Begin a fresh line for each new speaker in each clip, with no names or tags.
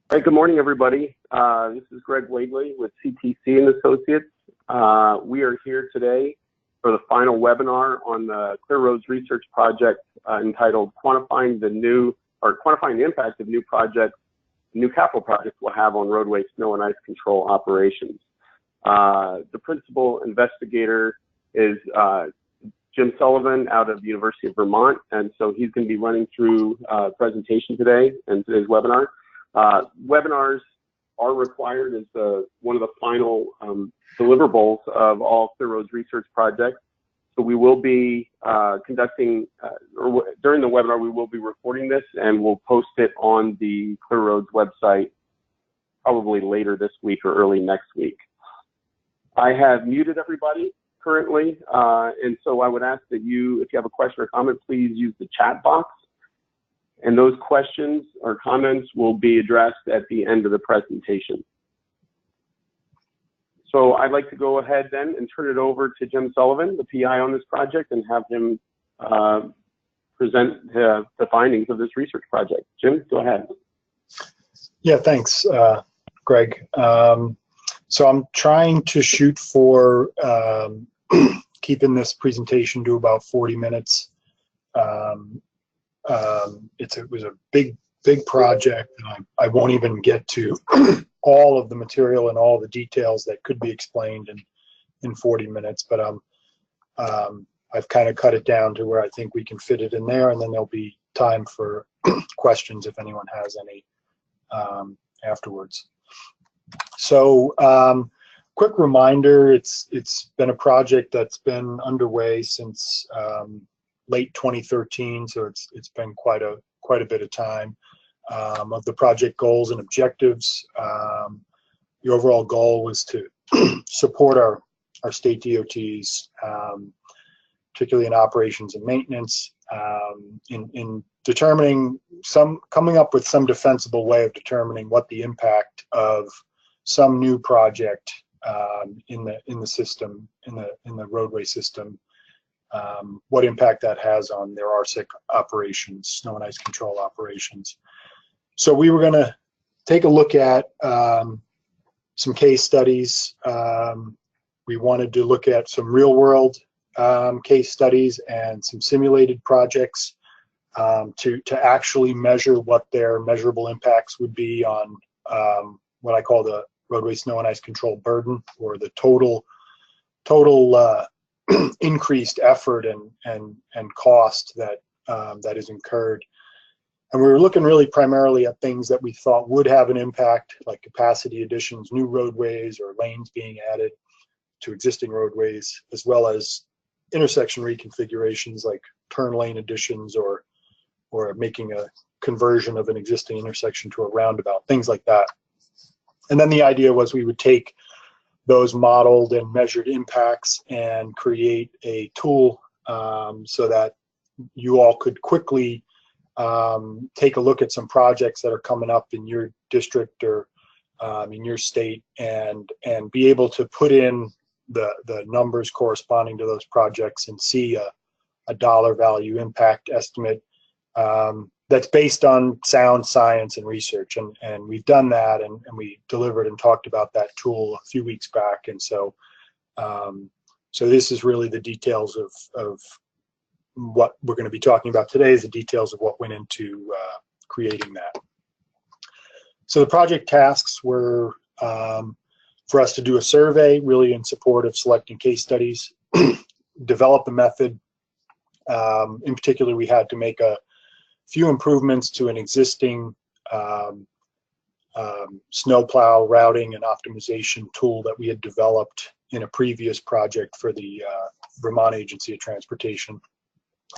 All right, good morning, everybody. This is Greg Wadley with CTC and Associates. We are here today for the final webinar on the Clear Roads Research Project entitled Quantifying the Impact of New Projects, New Capital Projects will have on roadway snow and ice control operations. The principal investigator is Jim Sullivan out of the University of Vermont, and so he's going to be running through a presentation today in today's webinar. Webinars are required as one of the final deliverables of all Clear Roads research projects. So we will be conducting, during the webinar, we will be recording this and we'll post it on the Clear Roads website probably later this week or early next week. I have muted everybody currently, and so I would ask that you, if you have a question or comment, please use the chat box. And those questions or comments will be addressed at the end of the presentation. So I'd like to go ahead then and turn it over to Jim Sullivan, the PI on this project, and have him present the findings of this research project. Jim, go ahead.
Yeah, thanks, Greg. So I'm trying to shoot for keeping this presentation to about 40 minutes. It was a big project, and I won't even get to all of the material and all the details that could be explained in 40 minutes, but I've kind of cut it down to where I think we can fit it in there, and then there'll be time for questions if anyone has any afterwards. So quick reminder, it's been a project that's been underway since late 2013, so it's been quite a bit of time. Of the project goals and objectives, the overall goal was to support our state DOTs, particularly in operations and maintenance, in determining coming up with some defensible way of determining what the impact of some new project in the system, in the roadway system, what impact that has on their RSIC operations, snow and ice control operations. So we were going to take a look at some case studies. We wanted to look at some real world case studies and some simulated projects to actually measure what their measurable impacts would be on what I call the roadway snow and ice control burden, or the total increased effort and cost that is incurred. And we were looking really primarily at things that we thought would have an impact, like capacity additions, new roadways, or lanes being added to existing roadways, as well as intersection reconfigurations like turn lane additions or making a conversion of an existing intersection to a roundabout, things like that. And then the idea was we would take those modeled and measured impacts and create a tool so that you all could quickly take a look at some projects that are coming up in your district or in your state, and be able to put in the numbers corresponding to those projects and see a dollar value impact estimate that's based on sound science and research, and we've done that, and we delivered and talked about that tool a few weeks back. And so so this is really the details of what we're going to be talking about today, is the details of what went into creating that. So the project tasks were for us to do a survey, really in support of selecting case studies, develop the method. In particular, we had to make a few improvements to an existing snowplow routing and optimization tool that we had developed in a previous project for the Vermont Agency of Transportation.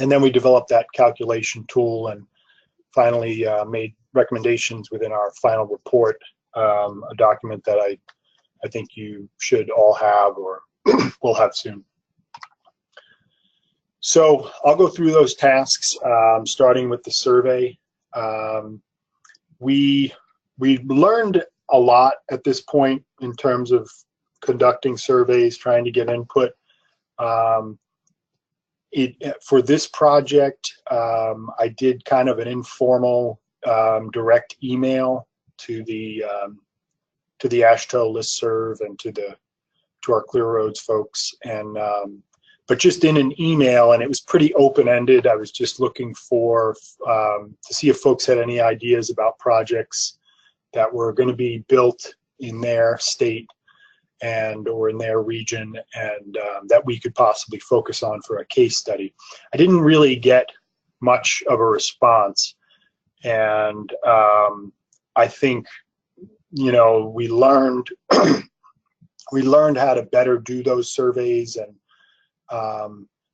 And then we developed that calculation tool and finally made recommendations within our final report, a document that I think you should all have or will have soon. So I'll go through those tasks, starting with the survey. We learned a lot at this point in terms of conducting surveys, trying to get input. For this project, I did kind of an informal direct email to the AASHTO listserv and to our Clear Roads folks, and but just in an email, and it was pretty open-ended. I was just looking for to see if folks had any ideas about projects that were going to be built in their state and or in their region, and that we could possibly focus on for a case study. I didn't really get much of a response, and I think, you know, we learned we learned how to better do those surveys, and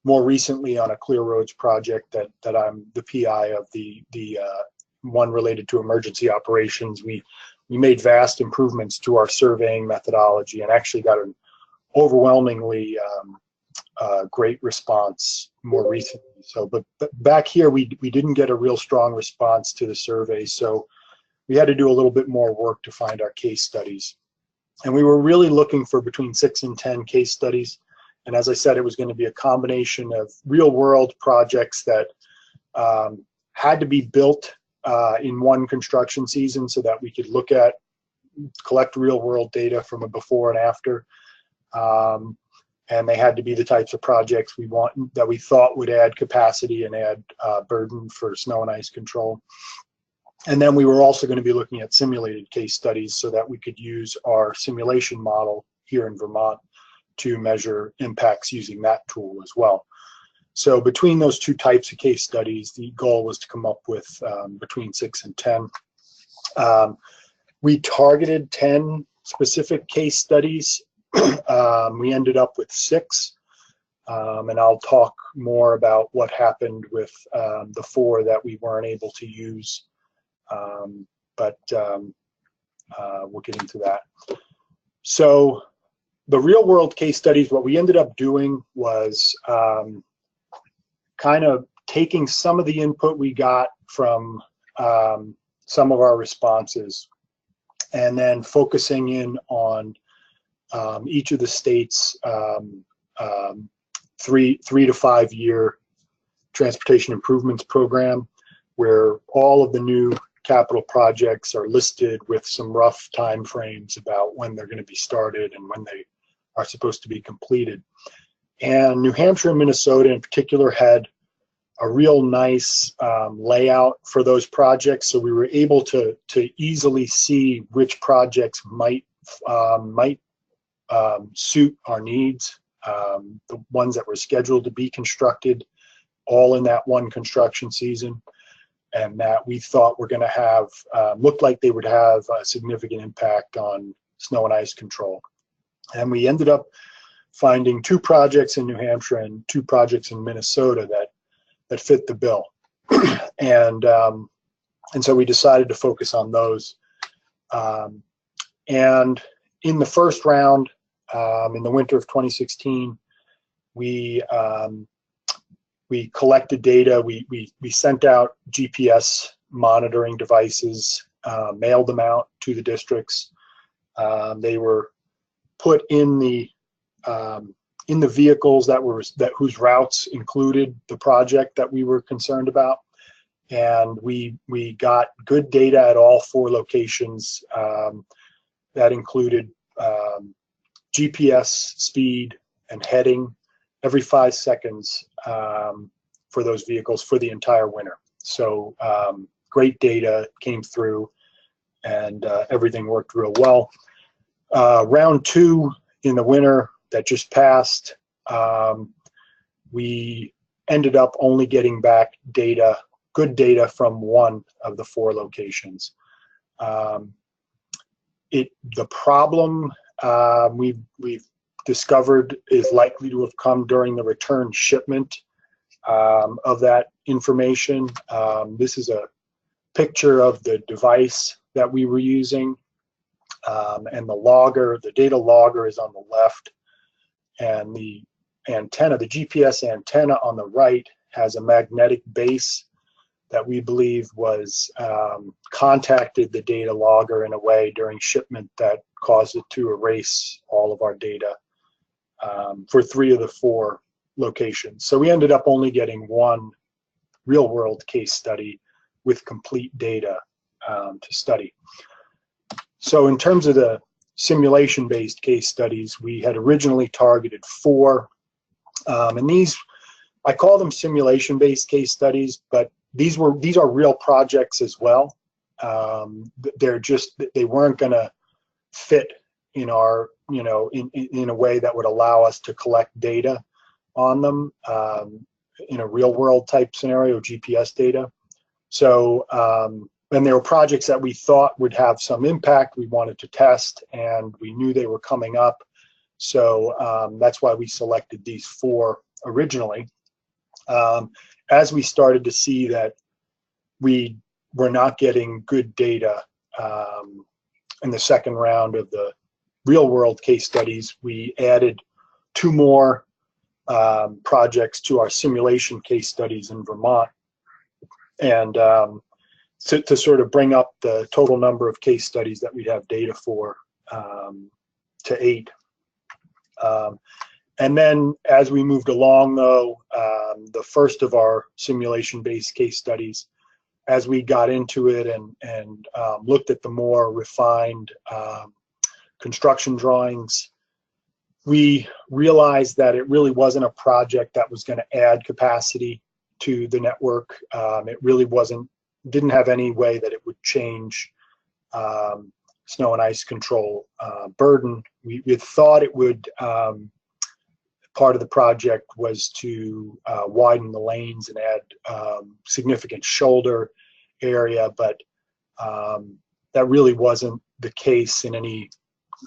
more recently on a Clear Roads project that I'm the PI of, the one related to emergency operations, we made vast improvements to our surveying methodology and actually got an overwhelmingly great response more recently. So, but back here we didn't get a real strong response to the survey, so we had to do a little bit more work to find our case studies. And we were really looking for between 6 and 10 case studies. And as I said, it was going to be a combination of real world projects that had to be built in one construction season so that we could look at, collect real world data from a before and after. And they had to be the types of projects that we thought would add capacity and add burden for snow and ice control. And then we were also going to be looking at simulated case studies so that we could use our simulation model here in Vermont to measure impacts using that tool as well. So between those two types of case studies, the goal was to come up with between 6 and 10. We targeted 10 specific case studies. We ended up with 6. And I'll talk more about what happened with the 4 that we weren't able to use. But we'll get into that. So the real world case studies, what we ended up doing was kind of taking some of the input we got from some of our responses and then focusing in on each of the states' 3 to 5 year transportation improvements program, where all of the new capital projects are listed with some rough time frames about when they're going to be started and when they are supposed to be completed. And New Hampshire and Minnesota in particular had a real nice layout for those projects, so we were able to easily see which projects might suit our needs, the ones that were scheduled to be constructed all in that one construction season, and that we thought were going to have, looked like they would have a significant impact on snow and ice control. And we ended up finding 2 projects in New Hampshire and 2 projects in Minnesota that fit the bill. And so we decided to focus on those. And in the first round, in the winter of 2016, we collected data. We sent out GPS monitoring devices, mailed them out to the districts. They were put in the vehicles whose routes included the project that we were concerned about, and we got good data at all 4 locations. That included GPS speed and heading every 5 seconds for those vehicles for the entire winter. So great data came through, and everything worked real well. Round 2 in the winter that just passed, we ended up only getting back data, good data, from 1 of the 4 locations. The problem we've discovered is likely to have come during the return shipment of that information. This is a picture of the device that we were using, and the data logger is on the left, and the antenna, the GPS antenna on the right, has a magnetic base that we believe was contacted the data logger in a way during shipment that caused it to erase all of our data for 3 of the 4 locations. So we ended up only getting 1 real world case study with complete data to study. So in terms of the simulation-based case studies, we had originally targeted 4, and these, I call them simulation-based case studies, but these are real projects as well. They weren't going to fit in our, in a way that would allow us to collect data on them in a real-world type scenario, GPS data. So, and there were projects that we thought would have some impact we wanted to test, and we knew they were coming up. So that's why we selected these 4 originally. As we started to see that we were not getting good data in the second round of the real world case studies, we added 2 more projects to our simulation case studies in Vermont. And to sort of bring up the total number of case studies that we have data for to 8. And then as we moved along, though, the first of our simulation-based case studies, as we got into it and looked at the more refined construction drawings, we realized that it really wasn't a project that was going to add capacity to the network. It really didn't have any way that it would change snow and ice control burden. We thought it would. Part of the project was to widen the lanes and add significant shoulder area, but that really wasn't the case in any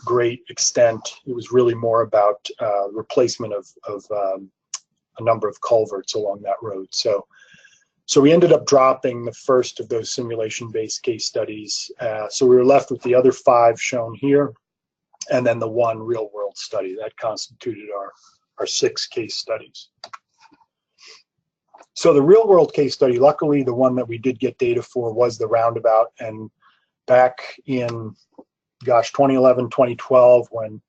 great extent. It was really more about replacement of a number of culverts along that road. So we ended up dropping the first of those simulation-based case studies. So we were left with the other 5 shown here, and then the 1 real-world study. That constituted our 6 case studies. So the real-world case study, luckily the one that we did get data for was the roundabout. And back in, 2011, 2012, when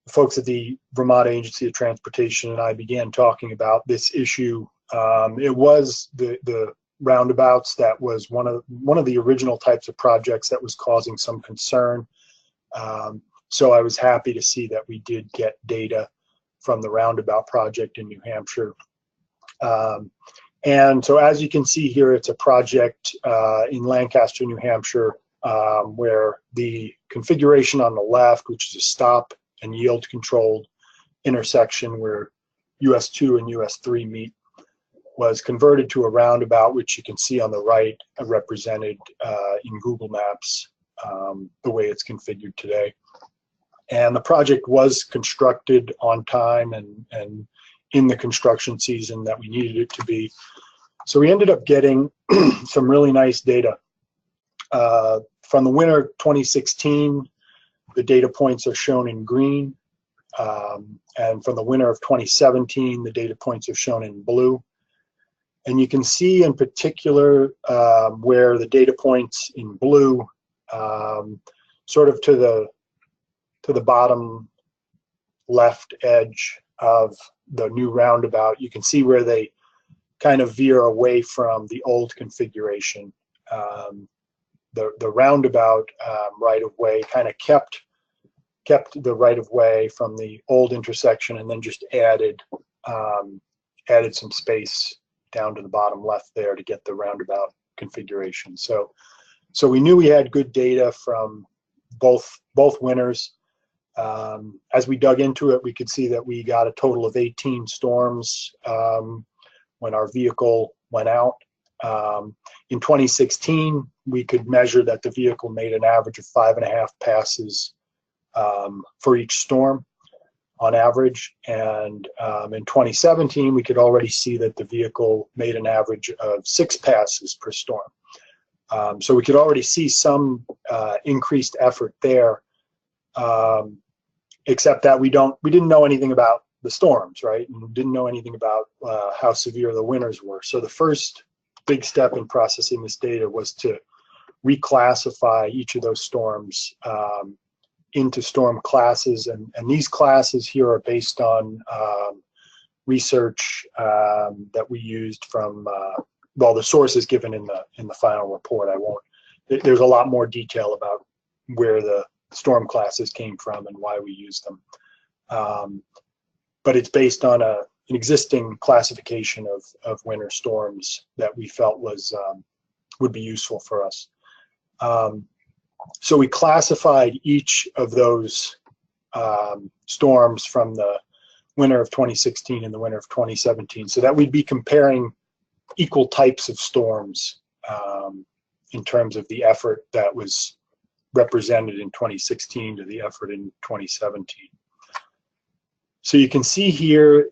the folks at the Vermont Agency of Transportation and I began talking about this issue, it was the roundabouts that was one of the original types of projects that was causing some concern. So I was happy to see that we did get data from the roundabout project in New Hampshire. And so as you can see here, it's a project in Lancaster, New Hampshire, where the configuration on the left, which is a stop and yield controlled intersection where US 2 and US 3 meet, was converted to a roundabout, which you can see on the right represented in Google Maps, the way it's configured today. And the project was constructed on time and in the construction season that we needed it to be. So we ended up getting some really nice data. From the winter 2016, the data points are shown in green. And from the winter of 2017, the data points are shown in blue. And you can see in particular where the data points in blue, sort of to the bottom left edge of the new roundabout, you can see where they kind of veer away from the old configuration. The roundabout right-of-way kind of kept the right-of-way from the old intersection and then just added some space down to the bottom left there to get the roundabout configuration. So we knew we had good data from both winters. As we dug into it, we could see that we got a total of 18 storms when our vehicle went out. In 2016, we could measure that the vehicle made an average of 5.5 passes for each storm on average. And in 2017, we could already see that the vehicle made an average of 6 passes per storm. So we could already see some increased effort there, except that we didn't know anything about the storms, right? And didn't know anything about how severe the winters were. So the first big step in processing this data was to reclassify each of those storms into storm classes, and these classes here are based on research that we used from well, the source is given in the final report. I won't. There's a lot more detail about where the storm classes came from and why we used them. But it's based on an existing classification of winter storms that we felt was would be useful for us. So we classified each of those storms from the winter of 2016 and the winter of 2017, so that we'd be comparing equal types of storms in terms of the effort that was represented in 2016 to the effort in 2017. So you can see here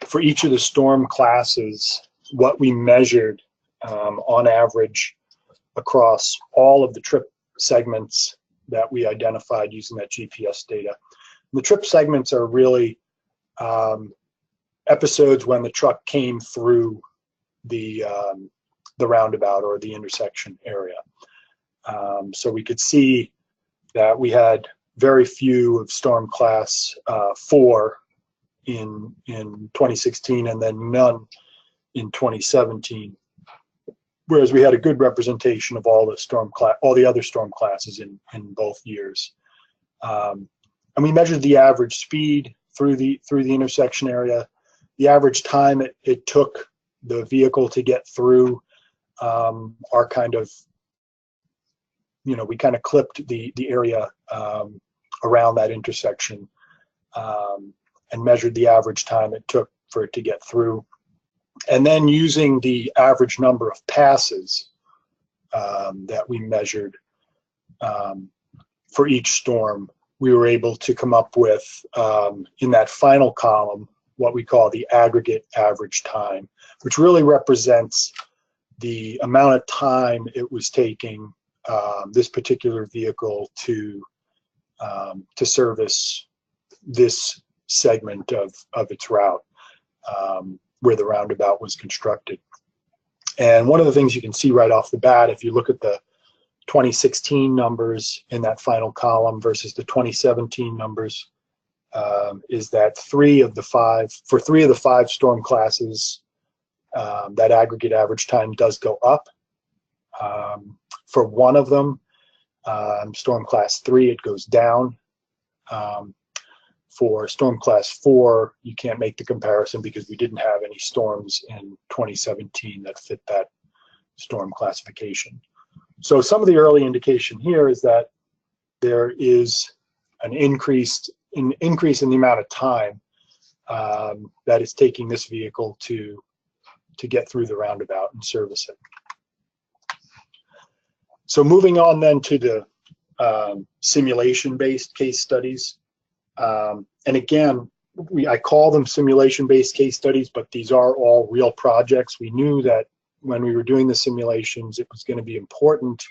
for each of the storm classes what we measured on average across all of the trip segments that we identified using that GPS data. The trip segments are really episodes when the truck came through the roundabout or the intersection area. So we could see that we had very few of storm class 4 in 2016 and then none in 2017. Whereas we had a good representation of all the other storm classes in both years. And we measured the average speed through the intersection area, the average time it took the vehicle to get through our kind of, we kind of clipped the area around that intersection and measured the average time it took for it to get through. And then using the average number of passes that we measured for each storm, we were able to come up with, in that final column, what we call the aggregate average time, which really represents the amount of time it was taking this particular vehicle to service this segment of its route where the roundabout was constructed. And one of the things you can see right off the bat, if you look at the 2016 numbers in that final column versus the 2017 numbers, is that for 3 of the 5 storm classes, that aggregate average time does go up. For one of them, storm class 3, it goes down. For storm class 4, you can't make the comparison because we didn't have any storms in 2017 that fit that storm classification. So some of the early indication here is that there is an increase in the amount of time that it's taking this vehicle to get through the roundabout and service it. So moving on then to the simulation-based case studies. And again, I call them simulation-based case studies, but these are all real projects. We knew that when we were doing the simulations, it was going to be important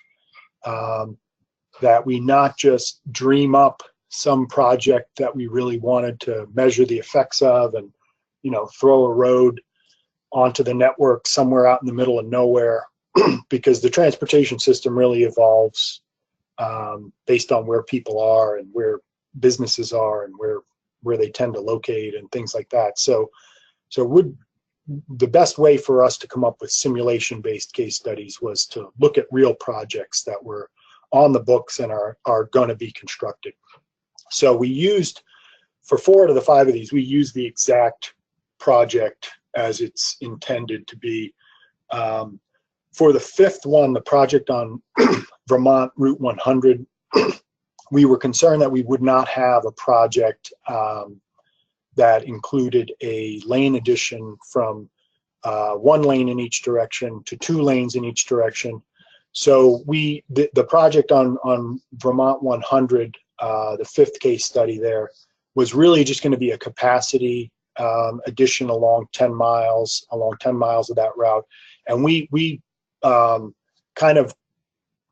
that we not just dream up some project that we really wanted to measure the effects of and, throw a road onto the network somewhere out in the middle of nowhere, because the transportation system really evolves based on where people are and where businesses are and where they tend to locate and things like that. So the best way for us to come up with simulation-based case studies was to look at real projects that were on the books and are going to be constructed. So we used, for 4 out of the 5 of these, we used the exact project as it's intended to be. For the 5th one, the project on Vermont Route 100, we were concerned that we would not have a project that included a lane addition from 1 lane in each direction to 2 lanes in each direction. So the project on Vermont 100, the 5th case study there, was really just going to be a capacity addition along 10 miles of that route. And we kind of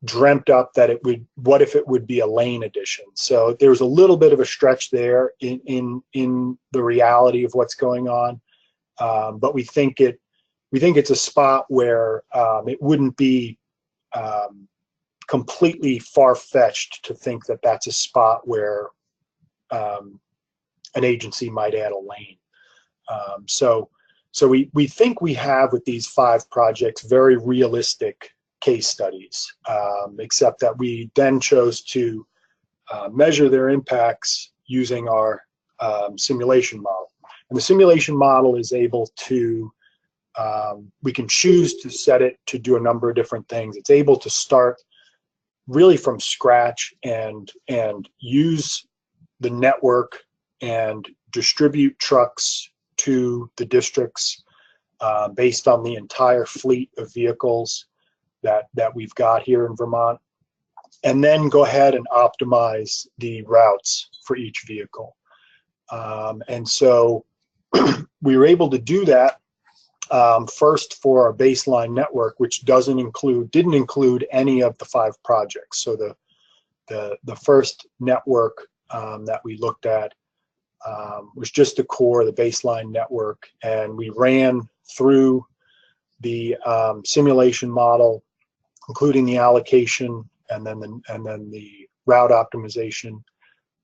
dreamt up that what if it would be a lane addition. So there was a little bit of a stretch there in the reality of what's going on, but we think it's a spot where it wouldn't be completely far-fetched to think that that's a spot where an agency might add a lane. So we think we have, with these 5 projects, very realistic case studies, except that we then chose to measure their impacts using our simulation model. And the simulation model is able to, we can choose to set it to do a number of different things. It's able to start really from scratch and use the network and distribute trucks to the districts based on the entire fleet of vehicles that we've got here in Vermont, and then go ahead and optimize the routes for each vehicle. And so we were able to do that first for our baseline network, which didn't include any of the 5 projects. So the first network that we looked at was just the core, the baseline network, and we ran through the simulation model, including the allocation and then the route optimization,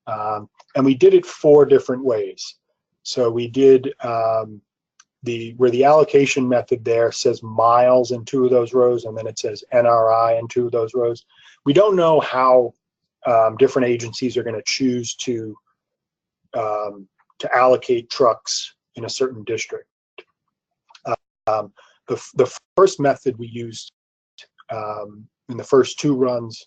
and we did it 4 different ways. So we did where the allocation method there says miles in 2 of those rows, and then it says NRI in 2 of those rows. We don't know how different agencies are going to choose to allocate trucks in a certain district. The first method we used in the first 2 runs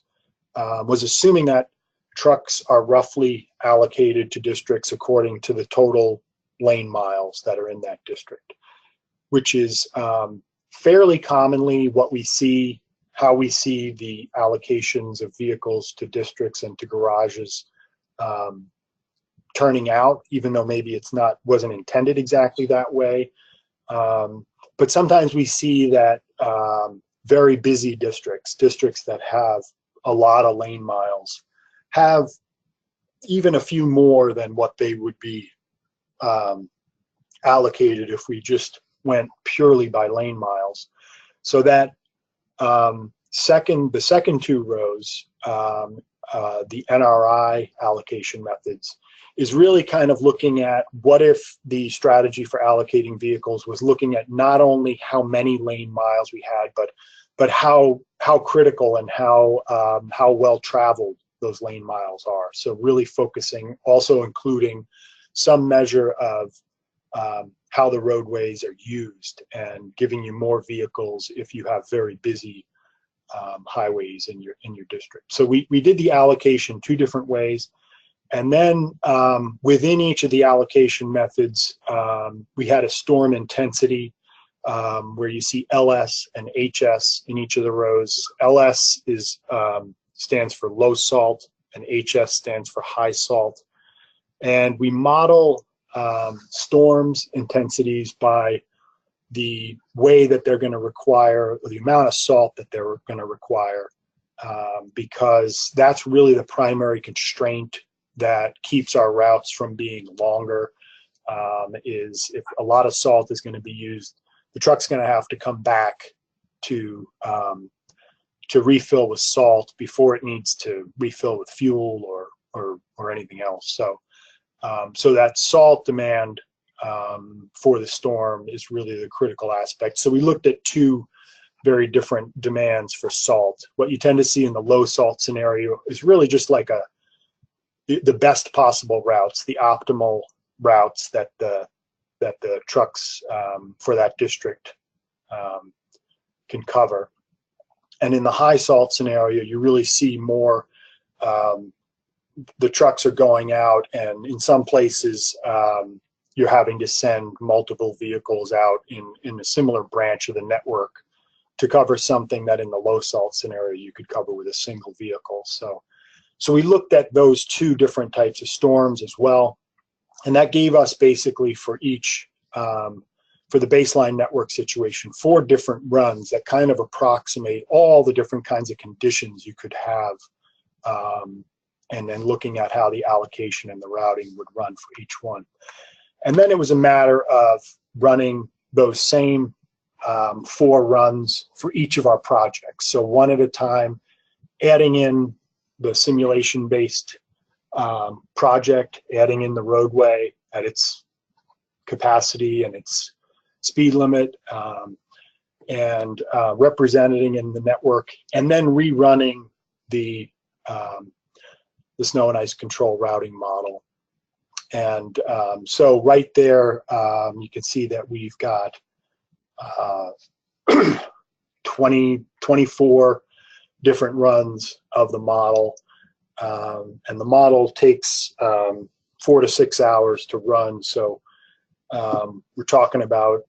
was assuming that trucks are roughly allocated to districts according to the total lane miles that are in that district, which is fairly commonly what we see, how we see the allocations of vehicles to districts and to garages turning out, even though maybe wasn't intended exactly that way. But sometimes we see that very busy districts that have a lot of lane miles, have even a few more than what they would be allocated if we just went purely by lane miles. So that the second 2 rows, the NRI allocation methods, is really kind of looking at what if the strategy for allocating vehicles was looking at not only how many lane miles we had, but how critical and how well traveled those lane miles are. So really focusing, also including some measure of how the roadways are used and giving you more vehicles if you have very busy highways in your district. So we did the allocation 2 different ways. And then within each of the allocation methods, we had a storm intensity where you see LS and HS in each of the rows. LS stands for low salt, and HS stands for high salt. And we model storms intensities by the way that they're going to require, or the amount of salt that they're going to require, because that's really the primary constraint that keeps our routes from being longer. Is if a lot of salt is going to be used, the truck's going to have to come back to refill with salt before it needs to refill with fuel or anything else. So that salt demand for the storm is really the critical aspect. So we looked at 2 very different demands for salt. What you tend to see in the low salt scenario is really just like the best possible routes, the optimal routes that the trucks for that district can cover. And in the high salt scenario, you really see more, the trucks are going out, and in some places you're having to send multiple vehicles out in a similar branch of the network to cover something that in the low salt scenario you could cover with a single vehicle. So we looked at those 2 different types of storms as well, and that gave us basically for each, for the baseline network situation, 4 different runs that kind of approximate all the different kinds of conditions you could have, and then looking at how the allocation and the routing would run for each one. And then it was a matter of running those same 4 runs for each of our projects. So one at a time, adding in the simulation-based project, adding in the roadway at its capacity and its speed limit, and representing in the network, and then rerunning the snow and ice control routing model. And so right there, you can see that we've got 24 different runs of the model. And the model takes 4 to 6 hours to run. So we're talking about,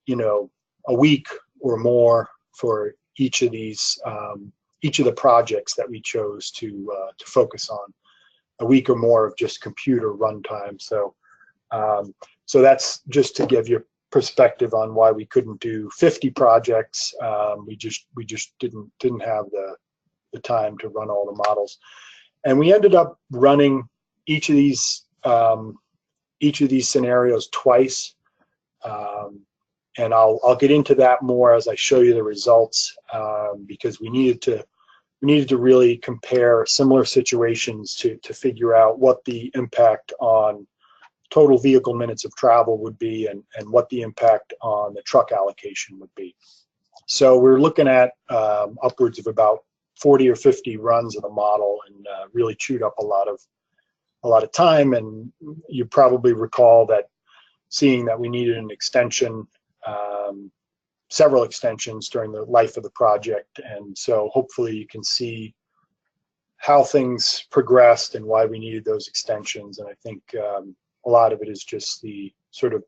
a week or more for each of these, each of the projects that we chose to focus on. A week or more of just computer runtime. So, so that's just to give you perspective on why we couldn't do 50 projects. We just didn't have the time to run all the models, and we ended up running each of these scenarios twice. And I'll get into that more as I show you the results, because we needed to really compare similar situations to figure out what the impact on total vehicle minutes of travel would be, and what the impact on the truck allocation would be. So we're looking at upwards of about 40 or 50 runs of the model, and really chewed up a lot of time. And you probably recall that, seeing that we needed an extension, several extensions during the life of the project. And so hopefully you can see how things progressed and why we needed those extensions. And I think a lot of it is just the sort of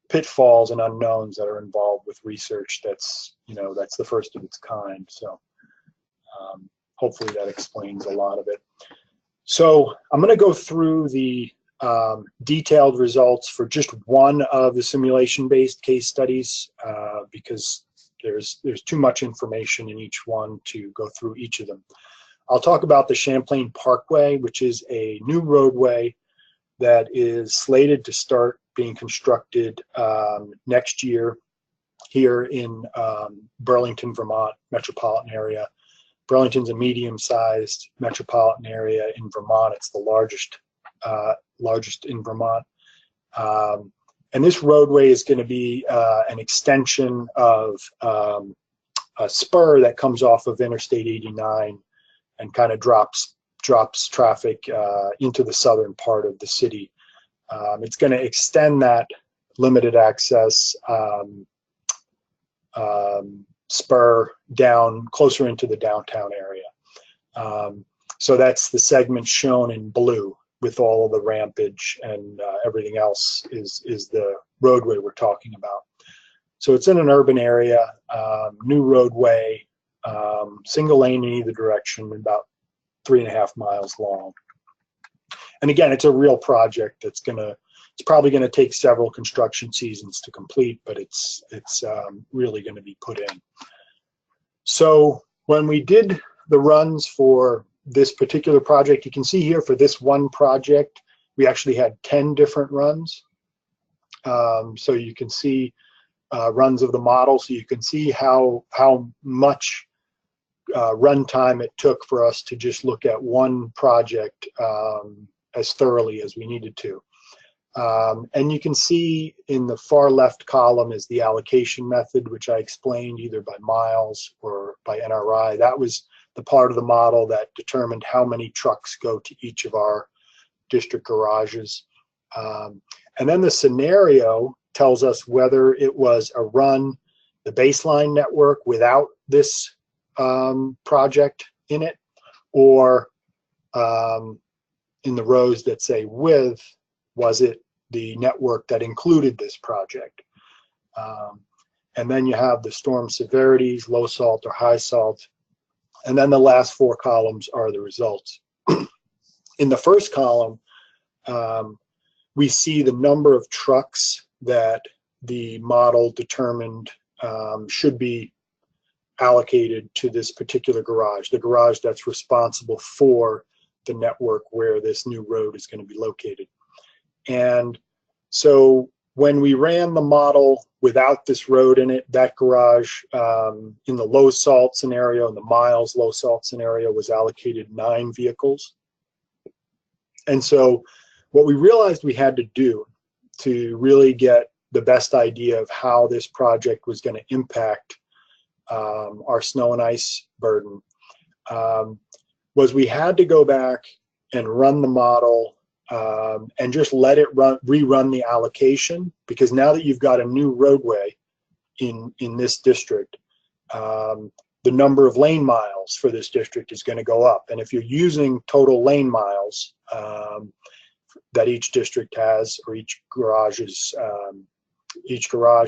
pitfalls and unknowns that are involved with research that's the first of its kind. So hopefully that explains a lot of it. So I'm going to go through the detailed results for just one of the simulation-based case studies, because there's too much information in each one to go through each of them. I'll talk about the Champlain Parkway, which is a new roadway that is slated to start being constructed next year here in Burlington, Vermont metropolitan area. Burlington's a medium-sized metropolitan area in Vermont. It's the largest in Vermont. And this roadway is going to be an extension of a spur that comes off of Interstate 89 and kind of drops traffic into the southern part of the city. It's going to extend that limited access spur down closer into the downtown area. So that's the segment shown in blue, with all of the rampage, and everything else is the roadway we're talking about. So it's in an urban area, new roadway, single lane in either direction, about 3.5 miles long. And again, it's a real project that's it's probably gonna take several construction seasons to complete, but it's really gonna be put in. So when we did the runs for this particular project, you can see here for this one project, we actually had 10 different runs. So you can see runs of the model, so you can see how much runtime it took for us to just look at one project as thoroughly as we needed to. And you can see in the far left column is the allocation method, which I explained either by miles or by NRI. That was the part of the model that determined how many trucks go to each of our district garages. And then the scenario tells us whether it was a run, the baseline network without this project in it, or in the rows that say with, was it the network that included this project. And then you have the storm severities, low salt or high salt. And then the last 4 columns are the results. In the first column, we see the number of trucks that the model determined should be allocated to this particular garage, the garage that's responsible for the network where this new road is going to be located. And so when we ran the model without this road in it, that garage in the low salt scenario, in the miles low salt scenario, was allocated 9 vehicles. And so what we realized we had to do to really get the best idea of how this project was going to impact our snow and ice burden, was we had to go back and run the model and just let it rerun the allocation, because now that you've got a new roadway in this district, the number of lane miles for this district is going to go up. And if you're using total lane miles that each district has, or each garage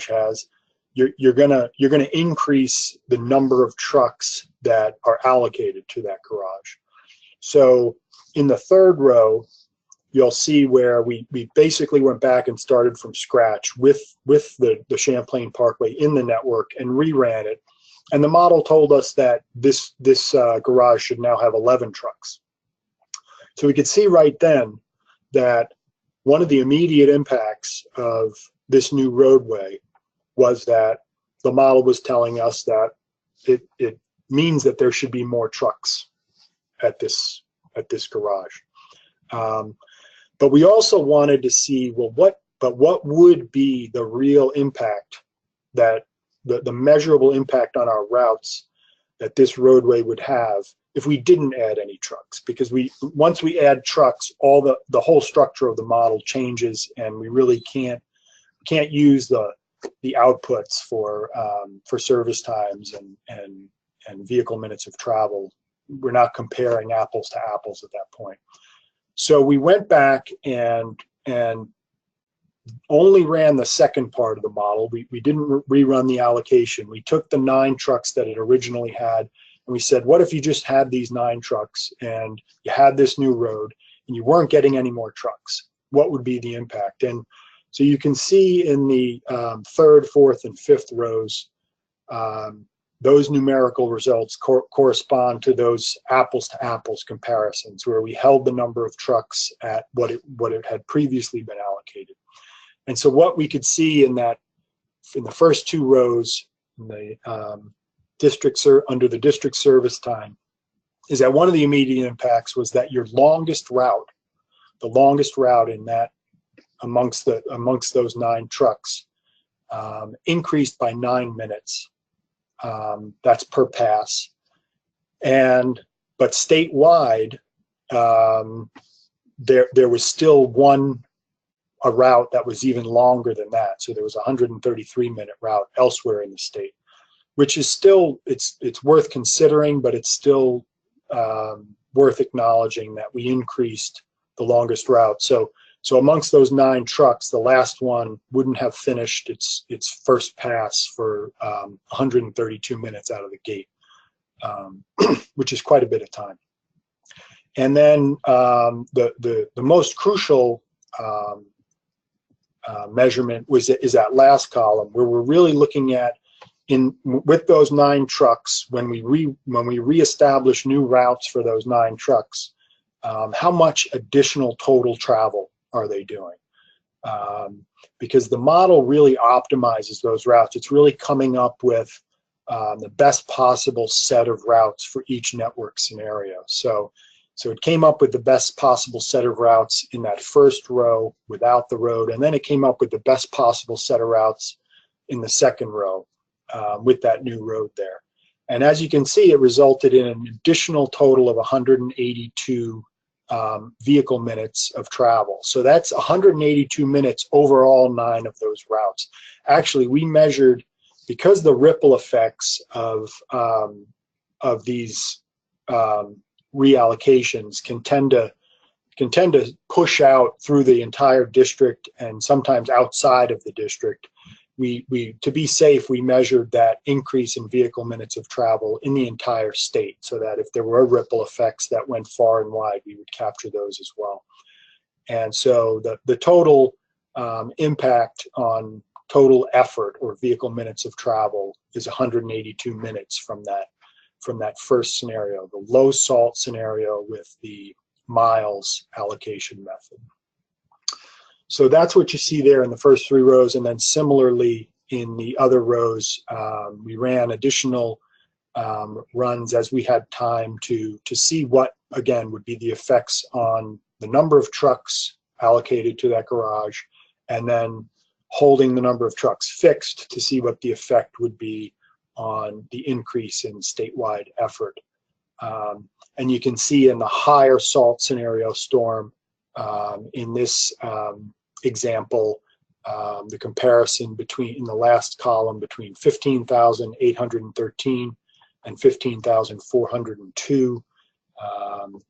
has, you're gonna increase the number of trucks that are allocated to that garage. So in the third row, you'll see where we basically went back and started from scratch with the Champlain Parkway in the network and reran it. And the model told us that this garage should now have 11 trucks. So we could see right then that one of the immediate impacts of this new roadway was that the model was telling us that it means that there should be more trucks at this garage. But we also wanted to see, well, what would be the real impact, that the measurable impact on our routes that this roadway would have if we didn't add any trucks? Because once we add trucks, the whole structure of the model changes, and we really can't use the outputs for service times and vehicle minutes of travel. We're not comparing apples to apples at that point. So we went back and only ran the second part of the model. We didn't rerun the allocation. We took the 9 trucks that it originally had, and we said, what if you just had these 9 trucks and you had this new road and you weren't getting any more trucks? What would be the impact? And so you can see in the third, fourth, and fifth rows, those numerical results correspond to those apples to apples comparisons, where we held the number of trucks at what it had previously been allocated. And so what we could see in the first 2 rows, in the under the district service time, is that one of the immediate impacts was that your longest route, the longest route in that amongst those 9 trucks, increased by 9 minutes. That's per pass. But statewide, there was still a route that was even longer than that. So there was a 133-minute route elsewhere in the state, which is still, it's worth considering, but it's still worth acknowledging that we increased the longest route. So amongst those 9 trucks, the last one wouldn't have finished its first pass for 132 minutes out of the gate, which is quite a bit of time. And then the most crucial measurement is that last column, where we're really looking at, with those 9 trucks, when we reestablish new routes for those 9 trucks, how much additional total travel are they doing? Because the model really optimizes those routes. It's really coming up with the best possible set of routes for each network scenario. So it came up with the best possible set of routes in that first row without the road, and then it came up with the best possible set of routes in the second row with that new road there. And as you can see, it resulted in an additional total of 182 vehicle minutes of travel. So that's 182 minutes over all 9 of those routes. Actually, we measured, because the ripple effects of these reallocations can tend to push out through the entire district and sometimes outside of the district. To be safe, we measured that increase in vehicle minutes of travel in the entire state, so that if there were ripple effects that went far and wide, we would capture those as well. And so the total impact on total effort or vehicle minutes of travel is 182 minutes from that first scenario, the low salt scenario with the miles allocation method. So that's what you see there in the first 3 rows, and then similarly in the other rows, we ran additional runs as we had time to see what, again, would be the effects on the number of trucks allocated to that garage, and then holding the number of trucks fixed to see what the effect would be on the increase in statewide effort. And you can see in the higher salt scenario storm, in this example, the comparison between, in the last column, between 15,813 and 15,402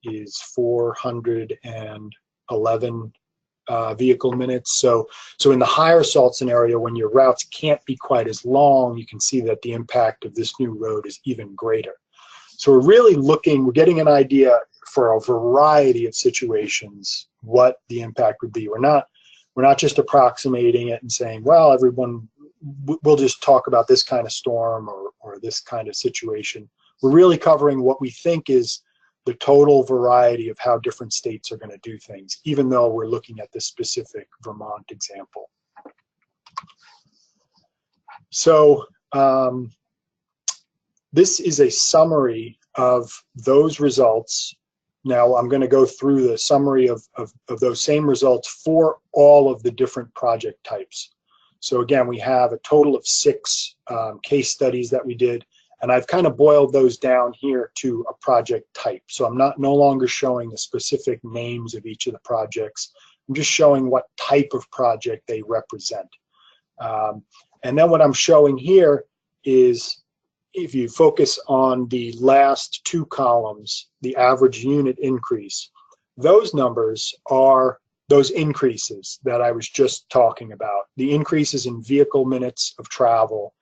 is 411 vehicle minutes. So in the higher salt scenario, when your routes can't be quite as long, you can see that the impact of this new road is even greater. So we're really looking, we're getting an idea for a variety of situations what the impact would be. We're not just approximating it and saying, well, everyone, we'll just talk about this kind of storm or this kind of situation. We're really covering what we think is the total variety of how different states are going to do things, even though we're looking at this specific Vermont example. So this is a summary of those results. Now I'm going to go through the summary of those same results for all of the different project types. So again, we have a total of 6 case studies that we did, and I've kind of boiled those down here to a project type. So I'm no longer showing the specific names of each of the projects. I'm just showing what type of project they represent. And then what I'm showing here is, if you focus on the last 2 columns, the average unit increase, those numbers are those increases that I was just talking about, the increases in vehicle minutes of travel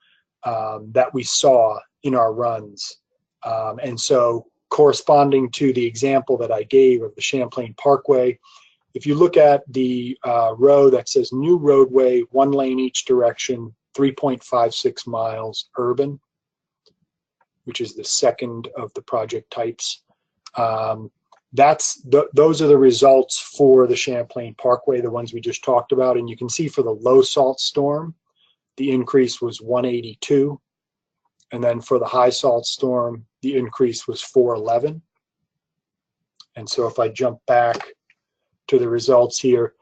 that we saw in our runs. And so corresponding to the example that I gave of the Champlain Parkway, if you look at the row that says new roadway, 1 lane each direction, 3.56 miles urban, which is the second of the project types. Those are the results for the Champlain Parkway, the ones we just talked about. And you can see for the low salt storm, the increase was 182. And then for the high salt storm, the increase was 411. And so if I jump back to the results here,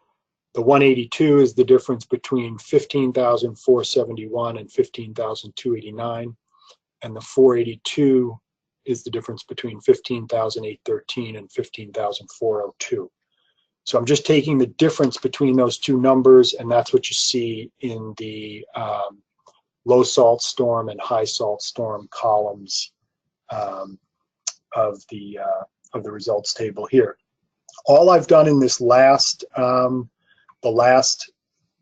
the 182 is the difference between 15,471 and 15,289. And the 482 is the difference between 15,813 and 15,402. So I'm just taking the difference between those 2 numbers, and that's what you see in the low salt storm and high salt storm columns of the results table here. All I've done in this last, the last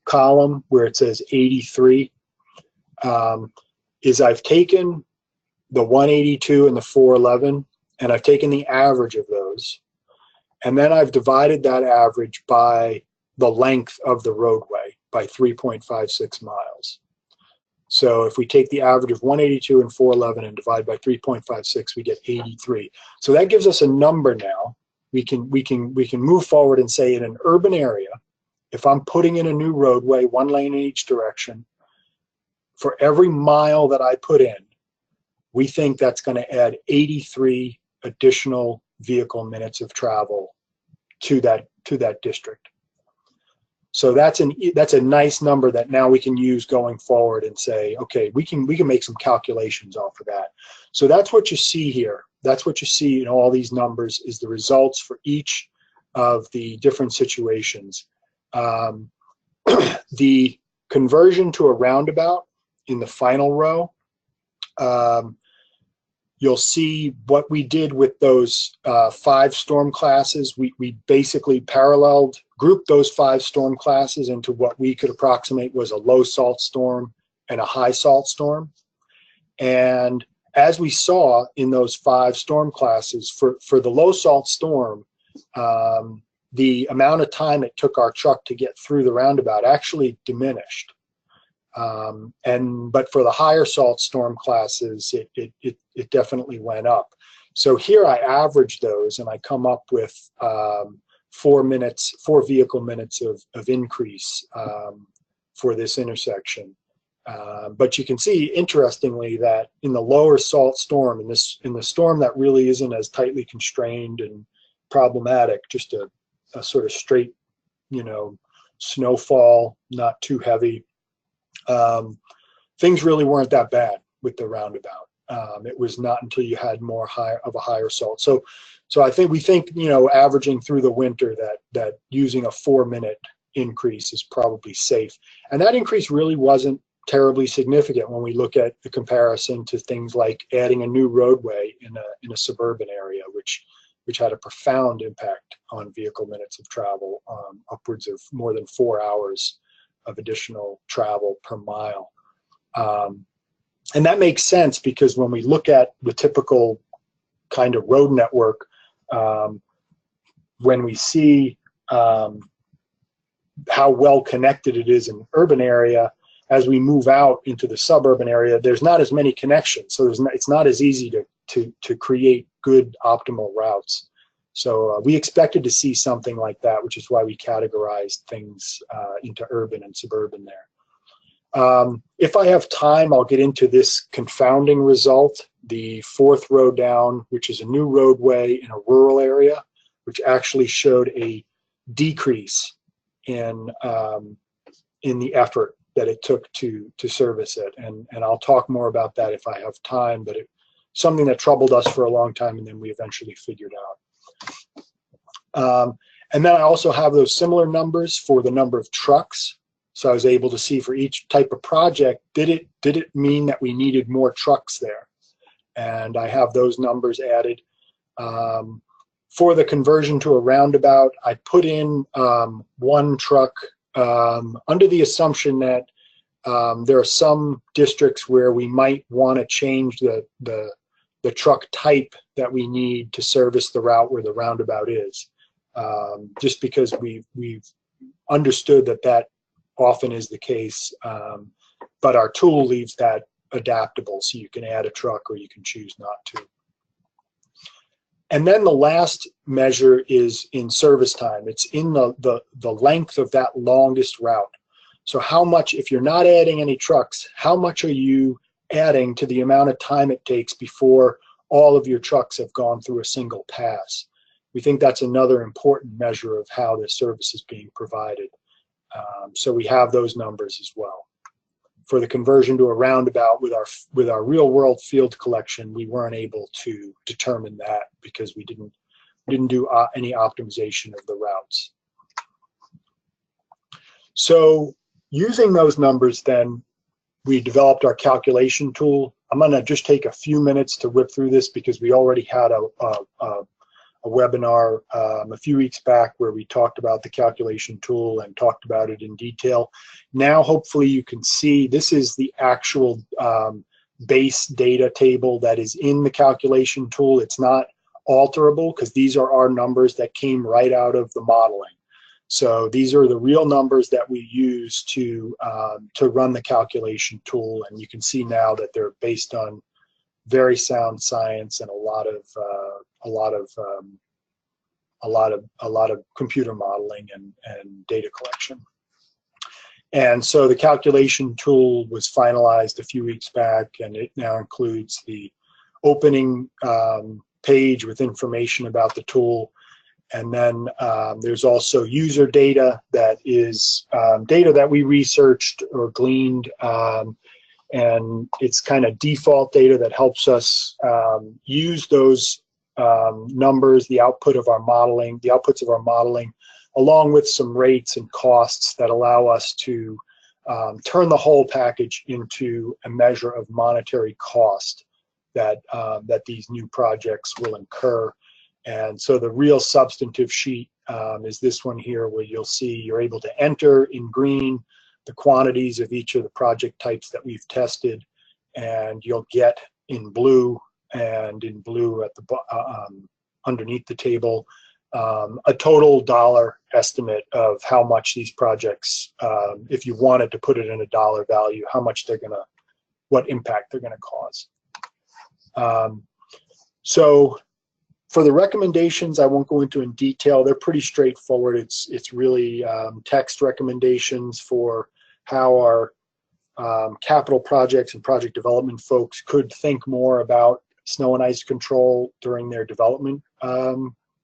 column where it says 83, is I've taken the 182 and the 411, and I've taken the average of those, and then I've divided that average by the length of the roadway by 3.56 miles. So if we take the average of 182 and 411 and divide by 3.56, we get 83. So that gives us a number now. We can move forward and say in an urban area, if I'm putting in a new roadway, 1 lane in each direction, for every mile that I put in, we think that's going to add 83 additional vehicle minutes of travel to that district. So that's a nice number that now we can use going forward and say, okay, we can make some calculations off of that. So that's what you see here. That's what you see in all these numbers, is the results for each of the different situations. The conversion to a roundabout in the final row, you'll see what we did with those 5 storm classes. We basically grouped those 5 storm classes into what we could approximate was a low salt storm and a high salt storm. And as we saw in those 5 storm classes, for the low salt storm, the amount of time it took our truck to get through the roundabout actually diminished. But for the higher salt storm classes, it definitely went up. So here I average those, and I come up with 4 vehicle minutes of increase for this intersection. But you can see, interestingly, that in the lower salt storm, in the storm that really isn't as tightly constrained and problematic, just a sort of straight, snowfall, not too heavy, things really weren't that bad with the roundabout. It was not until you had more of a higher salt. So we think, you know, averaging through the winter that using a 4-minute increase is probably safe. And that increase really wasn't terribly significant when we look at the comparison to things like adding a new roadway in a suburban area, which had a profound impact on vehicle minutes of travel, upwards of more than 4 hours of additional travel per mile. And that makes sense because when we look at the typical kind of road network, when we see how well connected it is in an urban area, as we move out into the suburban area, there's not as many connections. So it's not as easy to create good optimal routes. So we expected to see something like that, which is why we categorized things into urban and suburban there. If I have time, I'll get into this confounding result, the 4th row down, which is a new roadway in a rural area, which actually showed a decrease in the effort that it took to service it. And I'll talk more about that if I have time, but it's something that troubled us for a long time and then we eventually figured out. And then I also have those similar numbers for the number of trucks. So I was able to see for each type of project, did it mean that we needed more trucks there? And I have those numbers added. For the conversion to a roundabout, I put in 1 truck under the assumption that there are some districts where we might want to change the truck type that we need to service the route where the roundabout is, just because we've understood that often is the case, but our tool leaves that adaptable, so you can add a truck or you can choose not to. And then the last measure is in service time. It's in the length of that longest route. So how much, if you're not adding any trucks, how much are you adding to the amount of time it takes before all of your trucks have gone through a single pass? We think that's another important measure of how the service is being provided. So we have those numbers as well. For the conversion to a roundabout with our real world field collection, we weren't able to determine that because we didn't do any optimization of the routes. So using those numbers, then we developed our calculation tool. I'm going to just take a few minutes to whip through this because we already had a webinar a few weeks back where we talked about the calculation tool and talked about it in detail. Now, hopefully you can see this is the actual base data table that is in the calculation tool. It's not alterable because these are our numbers that came right out of the modeling. So these are the real numbers that we use to run the calculation tool, and you can see now that they're based on very sound science and a lot of computer modeling and data collection. And so the calculation tool was finalized a few weeks back, and it now includes the opening page with information about the tool. And then there's also user data that is data that we researched or gleaned, and it's kind of default data that helps us use those numbers, the outputs of our modeling, along with some rates and costs that allow us to turn the whole package into a measure of monetary cost that these new projects will incur. And so the real substantive sheet is this one here, where you'll see you're able to enter in green the quantities of each of the project types that we've tested, and you'll get in blue, and in blue at the underneath the table, a total dollar estimate of how much these projects, if you wanted to put it in a dollar value, how much what impact they're gonna cause. So for the recommendations, I won't go into in detail. They're pretty straightforward. It's really text recommendations for how our capital projects and project development folks could think more about snow and ice control during their development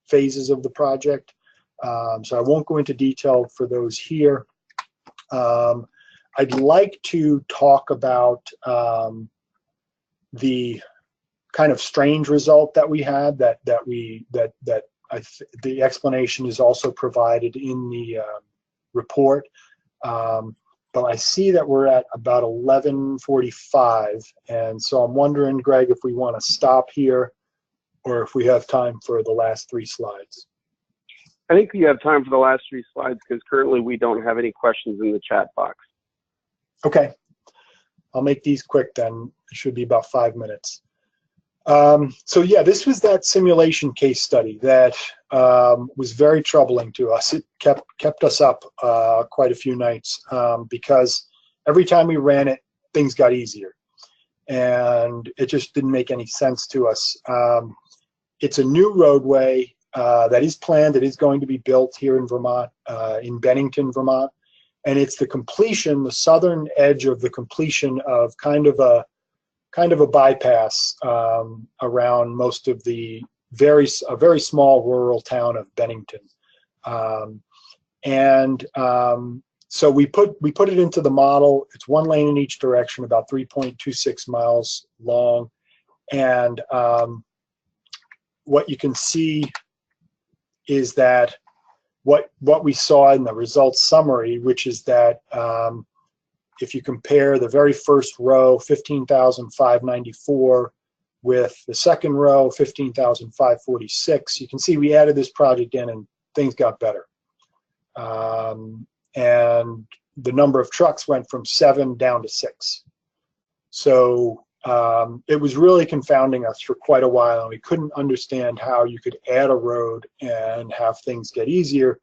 phases of the project. So I won't go into detail for those here. I'd like to talk about the kind of strange result that we had, the explanation is also provided in the report. But I see that we're at about 11:45, and so I'm wondering, Greg, if we want to stop here or if we have time for the last 3 slides.
I think you have time for the last 3 slides because currently we don't have any questions in the chat box.
Okay, I'll make these quick then. It should be about 5 minutes. So yeah, this was that simulation case study that was very troubling to us. It kept us up quite a few nights because every time we ran it, things got easier, and it just didn't make any sense to us. It's a new roadway that is planned. It is going to be built here in Vermont, in Bennington, Vermont, and it's the completion, the southern edge of the completion of kind of a bypass around most of the very small rural town of Bennington, so we put it into the model. It's 1 lane in each direction, about 3.26 miles long, and what you can see is that what we saw in the results summary, which is that if you compare the very first row, 15,594, with the second row, 15,546, you can see we added this project in and things got better. And the number of trucks went from 7 down to 6. So it was really confounding us for quite a while, and we couldn't understand how you could add a road and have things get easier.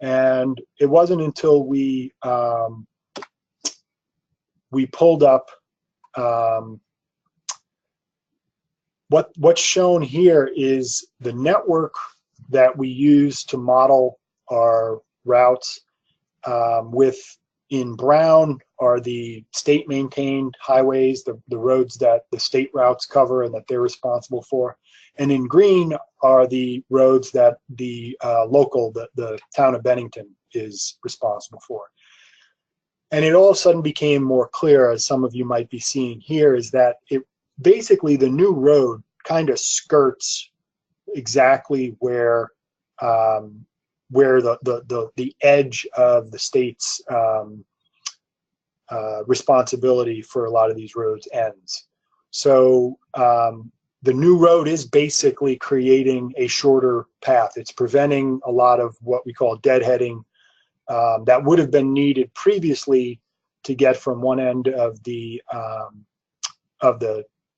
And it wasn't until we pulled up what's shown here is the network that we use to model our routes. In brown are the state maintained highways, the roads that the state routes cover and that they're responsible for. And in green are the roads that the the town of Bennington is responsible for. And it all of a sudden became more clear, as some of you might be seeing here, is that basically the new road kind of skirts exactly where the edge of the state's responsibility for a lot of these roads ends. So the new road is basically creating a shorter path. It's preventing a lot of what we call deadheading that would have been needed previously to get from one end of the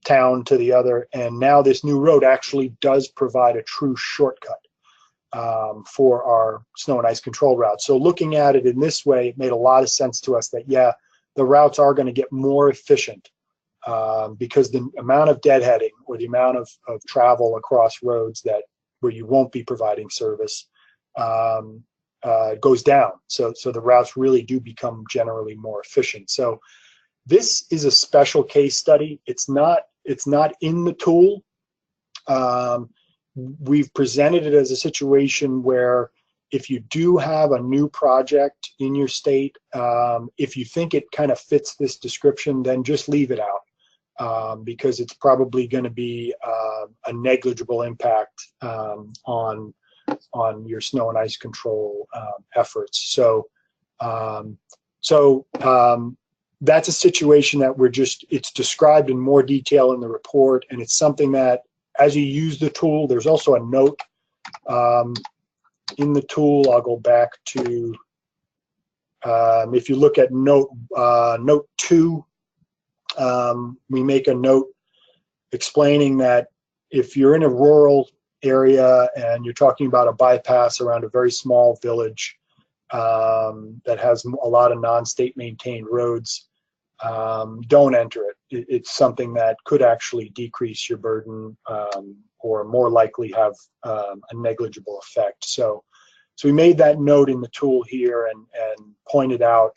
town to the other. And now this new road actually does provide a true shortcut for our snow and ice control routes. So looking at it in this way, it made a lot of sense to us that, yeah, the routes are going to get more efficient because the amount of deadheading or the amount of travel across roads where you won't be providing service goes down. So the routes really do become generally more efficient. So this is a special case study. It's not in the tool. We've presented it as a situation where if you do have a new project in your state, if you think it kind of fits this description, then just leave it out because it's probably going to be a negligible impact on your snow and ice control efforts. So that's a situation that it's described in more detail in the report, and it's something that as you use the tool, there's also a note in the tool. I'll go back to, if you look at note 2, we make a note explaining that if you're in a rural area and you're talking about a bypass around a very small village that has a lot of non-state maintained roads, don't enter it. It's something that could actually decrease your burden or more likely have a negligible effect. So we made that note in the tool here and pointed out,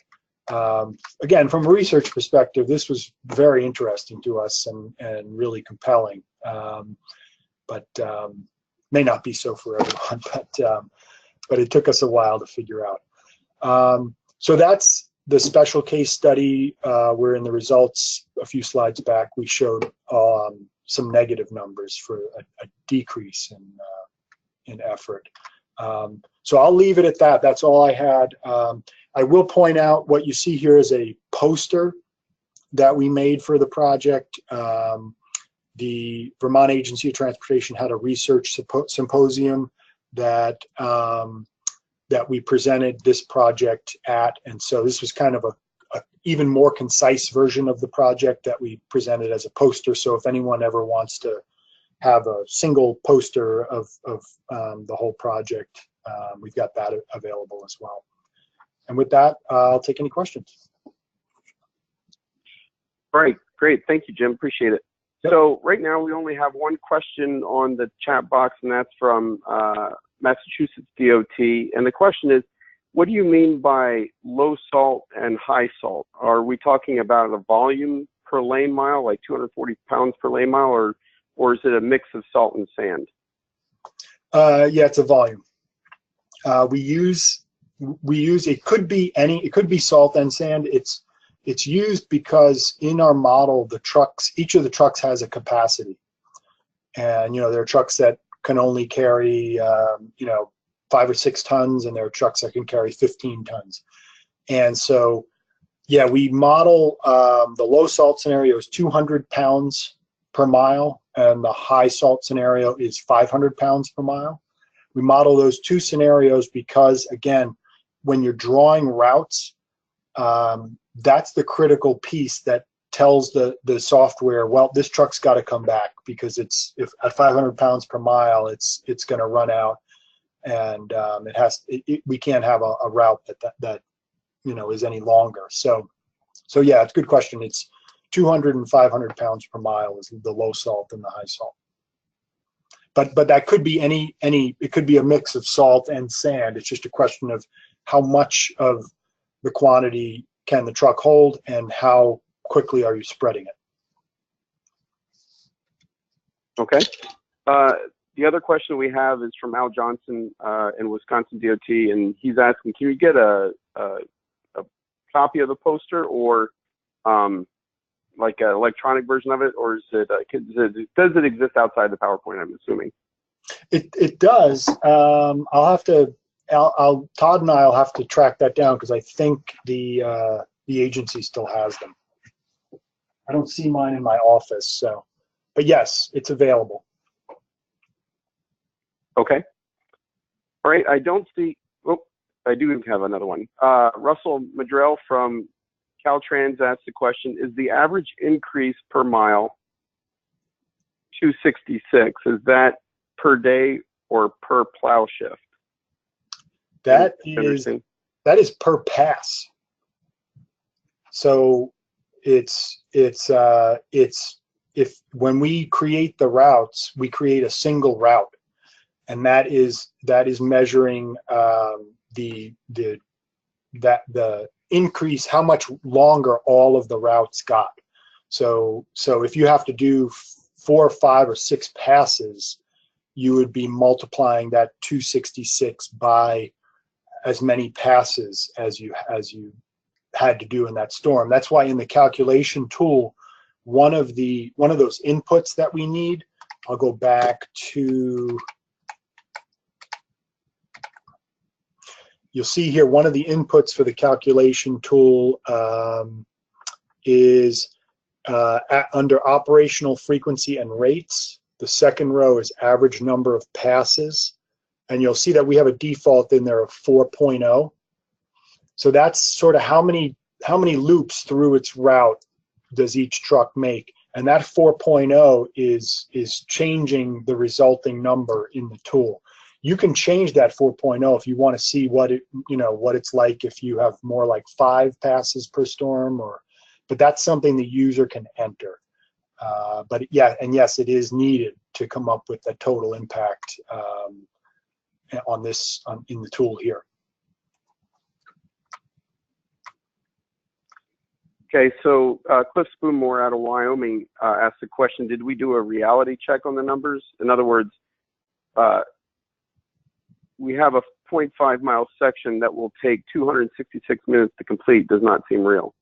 again, from a research perspective, this was very interesting to us and really compelling, but may not be so for everyone, but it took us a while to figure out. So that's the special case study. We're in the results a few slides back, we showed some negative numbers for a decrease in effort. So I'll leave it at that. That's all I had. I will point out what you see here is a poster that we made for the project. The Vermont Agency of Transportation had a research symposium that that we presented this project at, and so this was kind of a even more concise version of the project that we presented as a poster. So if anyone ever wants to have a single poster of the whole project, we've got that available as well. And with that, I'll take any questions.
All right, great. Thank you, Jim. Appreciate it.
Yep.
So right now we only have one question on the chat box, and that's from Massachusetts DOT. And the question is, what do you mean by low salt and high salt? Are we talking about a volume per lane mile, like 240 pounds per lane mile, or is it a mix of salt and sand?
Yeah, it's a volume. We use it could be salt and sand. It's used because in our model, each of the trucks has a capacity, and there are trucks that can only carry 5 or 6 tons, and there are trucks that can carry 15 tons. And so, yeah, we model the low salt scenario is 200 pounds per mile, and the high salt scenario is 500 pounds per mile. We model those two scenarios because, again, when you're drawing routes, that's the critical piece that tells the software, well, this truck's got to come back, because if at 500 pounds per mile, it's going to run out, and we can't have a route that is any longer. So yeah, it's a good question. It's 200 and 500 pounds per mile is the low salt and the high salt. But that could be it could be a mix of salt and sand. It's just a question of how much of the quantity can the truck hold, and how quickly are you spreading it.
Okay. The other question we have is from Al Johnson in Wisconsin DOT, and he's asking, can you get a copy of the poster, or like an electronic version of it, or does it exist outside the PowerPoint, I'm assuming?
It does. Todd and I will have to track that down, because I think the agency still has them. I don't see mine in my office, so, but yes, it's available.
Okay. All right. I don't see. Oh, I do have another one. Russell Madrell from Caltrans asked the question: is the average increase per mile 266? Is that per day or per plow shift?
That is per pass. So it's if when we create the routes, we create a single route, and that is measuring the increase, how much longer all of the routes got. So if you have to do 4, 5, or 6 passes, you would be multiplying that 266 by as many passes as you had to do in that storm. That's why in the calculation tool, one of those inputs that we need, I'll go back to, you'll see here, one of the inputs for the calculation tool is under operational frequency and rates. The second row is average number of passes, and you'll see that we have a default in there of 4.0. So that's sort of how many loops through its route does each truck make, and that 4.0 is changing the resulting number in the tool. You can change that 4.0 if you want to see what it's like if you have more like 5 passes per storm, but that's something the user can enter. But yeah, and yes, it is needed to come up with the total impact in the tool here.
Okay, so Cliff Spoonmore out of Wyoming asked the question: did we do a reality check on the numbers? In other words, we have a 0.5 mile section that will take 266 minutes to complete. Does not seem real.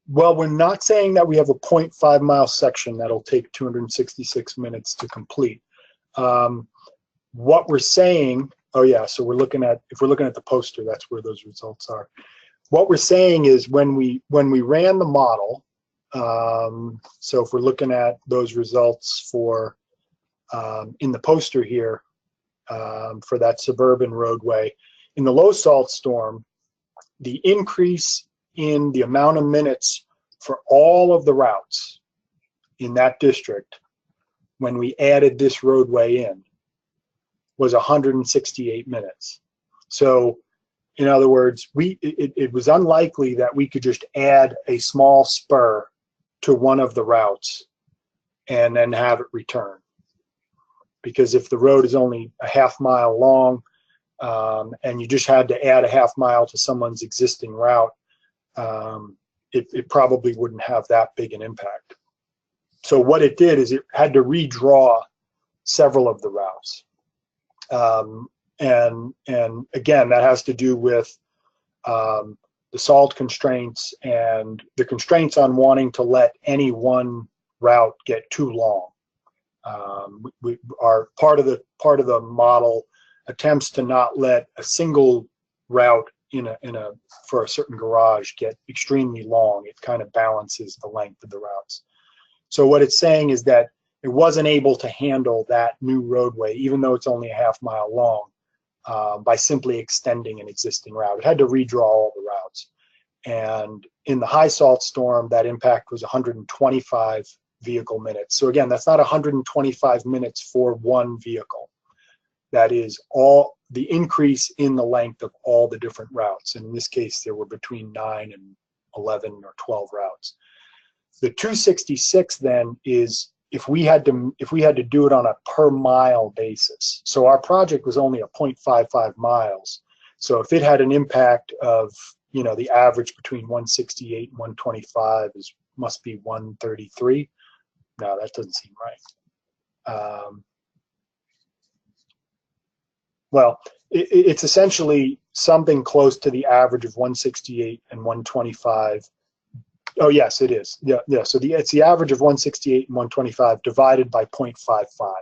Well, we're not saying that we have a 0.5 mile section that'll take 266 minutes to complete. What we're saying, oh yeah, so we're looking at, if we're looking at the poster, that's where those results are. What we're saying is when we ran the model, so if we're looking at those results for in the poster here for that suburban roadway, in the low salt storm, the increase in the amount of minutes for all of the routes in that district when we added this roadway in was 168 minutes. So in other words, it was unlikely that we could just add a small spur to one of the routes and then have it return. Because if the road is only a half mile long and you just had to add a half mile to someone's existing route, it probably wouldn't have that big an impact. So what it did is it had to redraw several of the routes. And again, that has to do with the salt constraints and the constraints on wanting to let any one route get too long. We are part of the model attempts to not let a single route for a certain garage get extremely long. It kind of balances the length of the routes. So what it's saying is that it wasn't able to handle that new roadway, even though it's only a half mile long, by simply extending an existing route. It had to redraw all the routes. And in the high salt storm, that impact was 125 vehicle minutes. So again, that's not 125 minutes for one vehicle. That is all the increase in the length of all the different routes. And in this case, there were between 9 and 11 or 12 routes. The 266 then is if we had to do it on a per mile basis. So our project was only a 0.55 miles. So if it had an impact of, the average between 168 and 125 must be 133. No, that doesn't seem right. Well, it's essentially something close to the average of 168 and 125. Oh, yes, it is. Yeah. So it's the average of 168 and 125 divided by 0.55,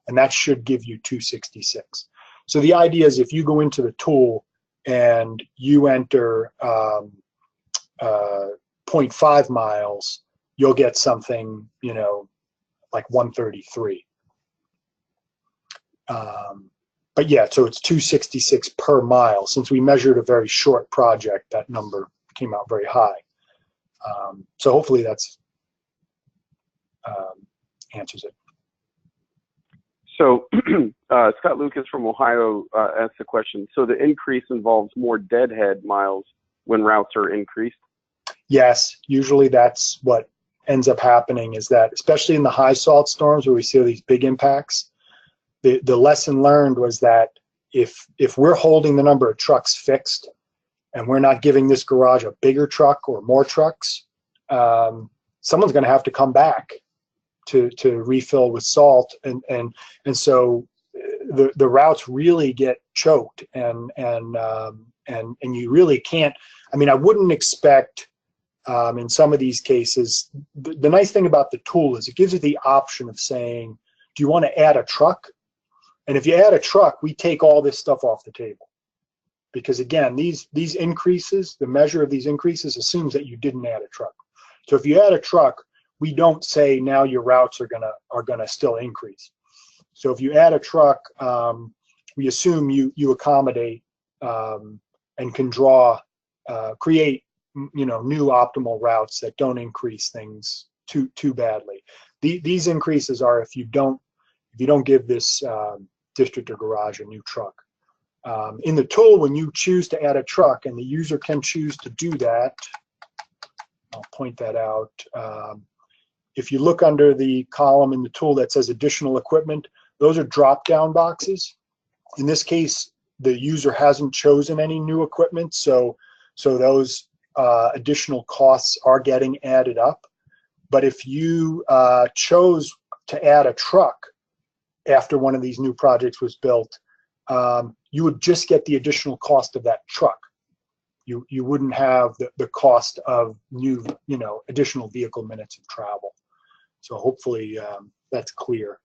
and that should give you 266. So the idea is if you go into the tool and you enter 0.5 miles, you'll get something, like 133. But yeah, so it's 266 per mile. Since we measured a very short project, that number came out very high. So hopefully that's answers it.
So Scott Lucas from Ohio asked a question. So the increase involves more deadhead miles when routes are increased?
Yes, usually that's what ends up happening, is that especially in the high salt storms where we see these big impacts, the lesson learned was that if we're holding the number of trucks fixed and we're not giving this garage a bigger truck or more trucks, someone's going to have to come back to refill with salt, and so the routes really get choked, and you really can't. I mean, I wouldn't expect in some of these cases. The nice thing about the tool is it gives you the option of saying, do you want to add a truck? And if you add a truck, we take all this stuff off the table. Because again, these increases, the measure of these increases assumes that you didn't add a truck. So if you add a truck, we don't say now your routes are gonna still increase. So if you add a truck, we assume you accommodate and can create new optimal routes that don't increase things too badly. These increases are if you don't give this district or garage a new truck. In the tool, when you choose to add a truck, and the user can choose to do that, I'll point that out. If you look under the column in the tool that says additional equipment, those are drop-down boxes. In this case, the user hasn't chosen any new equipment, so those additional costs are getting added up. But if you chose to add a truck after one of these new projects was built, you would just get the additional cost of that truck. you wouldn't have the cost of new, additional vehicle minutes of travel. So hopefully that's clear.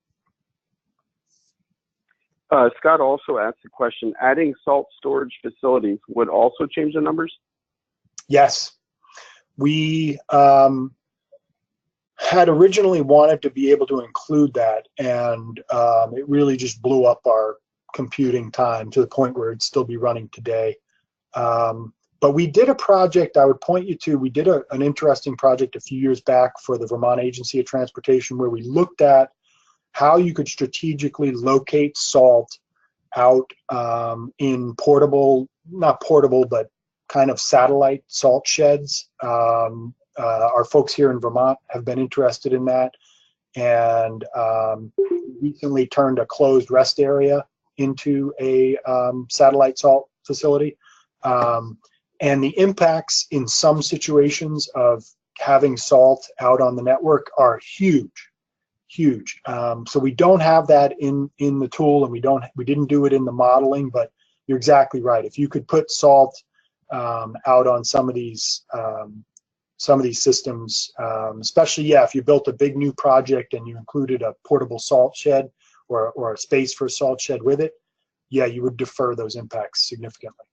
Scott also asked a question, adding salt storage facilities would also change the numbers?
Yes. We had originally wanted to be able to include that, and it really just blew up our computing time to the point where it'd still be running today. But we did a project I would point you to. We did an interesting project a few years back for the Vermont Agency of Transportation, where we looked at how you could strategically locate salt out in portable, not portable, but kind of satellite salt sheds. Our folks here in Vermont have been interested in that, and recently turned a closed rest area into a satellite salt facility. And the impacts in some situations of having salt out on the network are huge. So we don't have that in the tool, and we didn't do it in the modeling, but you're exactly right. If you could put salt out on some of these systems, especially, if you built a big new project and you included a portable salt shed or a space for a salt shed with it, you would defer those impacts significantly.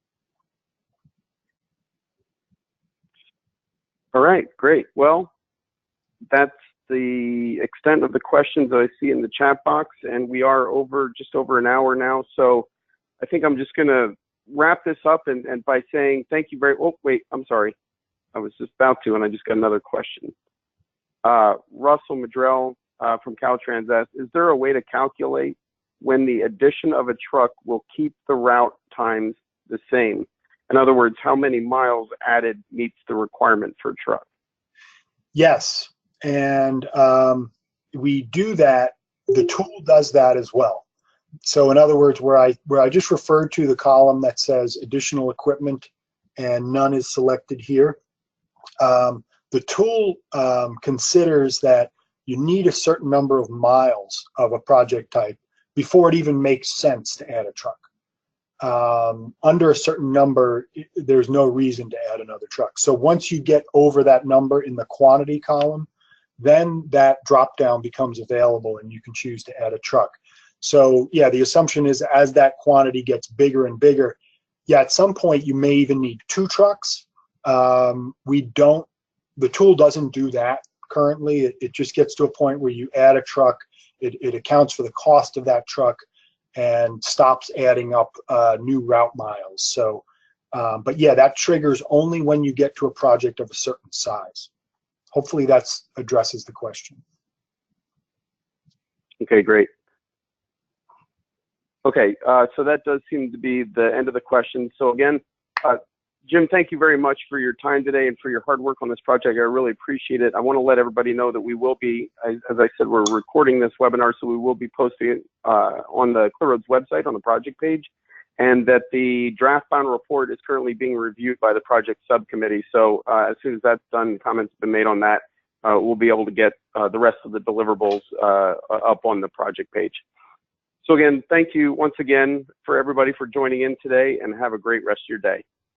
All right, great. Well, that's the extent of the questions that I see in the chat box, and we are just over an hour now. So I think I'm just going to wrap this up and by saying thank you oh, wait, I'm sorry. I was just about to, and I just got another question. Russell Madrell from Caltrans asks, is there a way to calculate when the addition of a truck will keep the route times the same? In other words, how many miles added meets the requirement for a truck?
Yes, and we do that. The tool does that as well. So in other words, where I just referred to the column that says additional equipment and none is selected here, the tool considers that you need a certain number of miles of a project type before it even makes sense to add a truck. Under a certain number, there's no reason to add another truck. So once you get over that number in the quantity column, then that drop down becomes available and you can choose to add a truck. So the assumption is as that quantity gets bigger and bigger, at some point you may even need 2 trucks. The tool doesn't do that currently. It just gets to a point where you add a truck, it accounts for the cost of that truck and stops adding up new route miles. So, but that triggers only when you get to a project of a certain size. Hopefully that addresses the question.
Okay, great. Okay, so that does seem to be the end of the question. So again, Jim, thank you very much for your time today and for your hard work on this project. I really appreciate it. I want to let everybody know that we will be, as I said, we're recording this webinar, so we will be posting it on the ClearRoads website on the project page, and that the draft final report is currently being reviewed by the project subcommittee. So as soon as that's done, comments have been made on that, we'll be able to get the rest of the deliverables up on the project page. So again, thank you once again for everybody for joining in today, and have a great rest of your day.